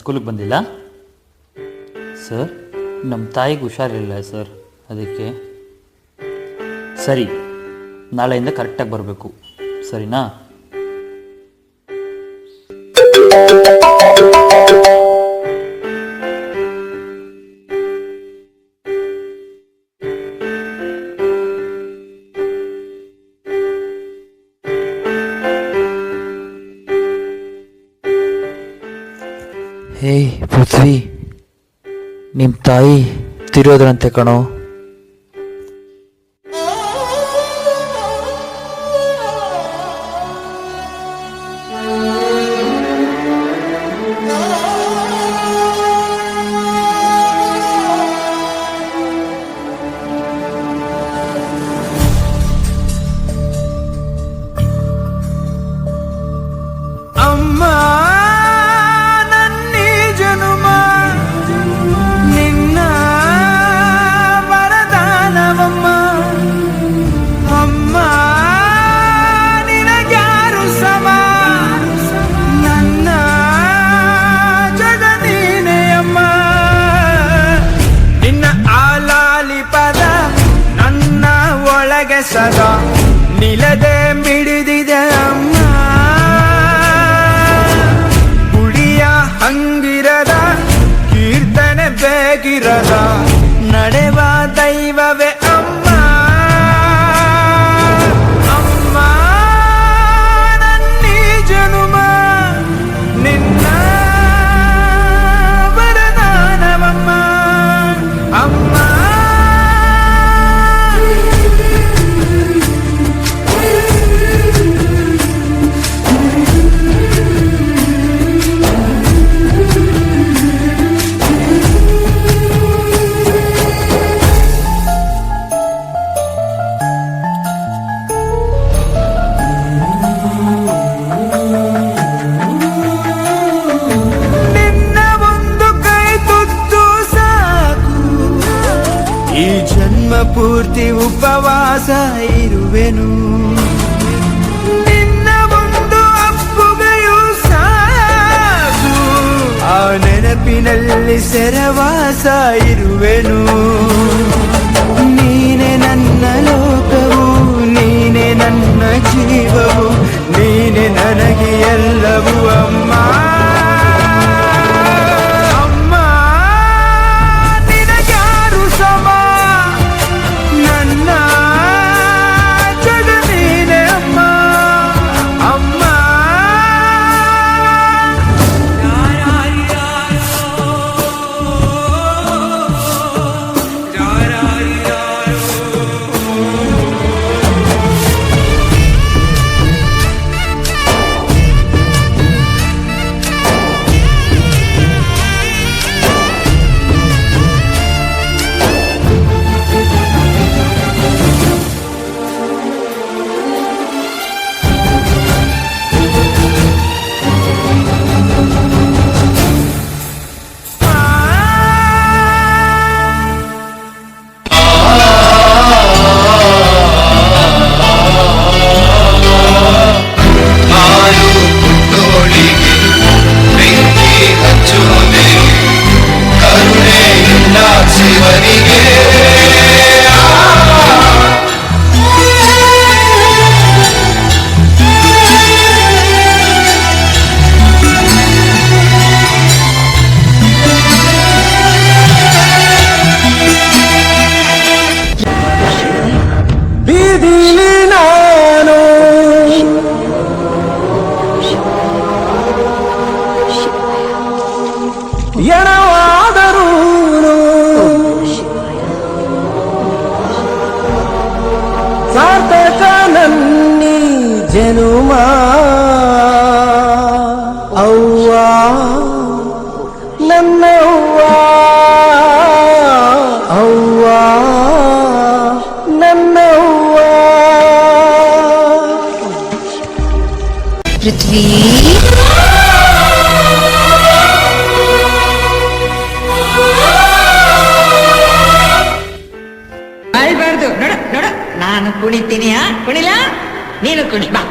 ಸ್ಕೂಲಿಗೆ ಬಂದಿಲ್ಲ ಸರ್. ನಮ್ಮ ತಾಯಿಗೆ ಹುಷಾರಿಲ್ಲ ಸರ್, ಅದಕ್ಕೆ. ಸರಿ, ನಾಳೆಯಿಂದ ಕರೆಕ್ಟಾಗಿ ಬರಬೇಕು, ಸರಿನಾ? ಏಯ್ ಪೃಥ್ವಿ, ನಿಮ್ಮ ತಾಯಿ ತಿರೋದ್ರಂತೆ ಕಣೋ. ಸದಾ ನಿಲದೆ ಮಿಡಿದಿದೆ ಅಮ್ಮ, ಗುಡಿಯ ಹಂಗಿರದ ಕೀರ್ತನೆ ಬೇಗಿರದ ನಡೆವ ದೈವವೇ ಅಮ್ಮ. ಅಮ್ಮ ನನ್ನೀ ಜನುಮ ನಿನ್ನ ವರದಾನವಮ್ಮ. ಅಮ್ಮ ಪೂರ್ತಿ ಉಪವಾಸ ಇರುವೆನು, ನಿನ್ನ ಒಂದು ಅಪ್ಪುಗೆಯೂ ಸಾಕು, ಆ ನೆನಪಿನಲ್ಲಿ ಸೆರವಾಸ ಇರುವೆನು. ನೀನೆ ನನ್ನ ಲೋಕವು, ನೀನೆ ನನ್ನ ಜೀವವು, ನೀನೆ ನನಗೆ ಎಲ್ಲವೂ ಅಮ್ಮ. ಎಣವಾದರೂ ಸಾರ್ಥಕ ನನ್ನಿ ಜನುಮ. ಅವ್ವ ನನ್ನವ್ವ, ಅವ್ವ ನನ್ನವ್ವ. ಪೃಥ್ವಿ ಆಯ್ಬಾರ್ದು. ನೋಡ ನೋಡ, ನಾನು ಕುಣಿತೀನಿ. ಕುಣಿಲ, ನೀನು ಕುಣಿ ಬಾ.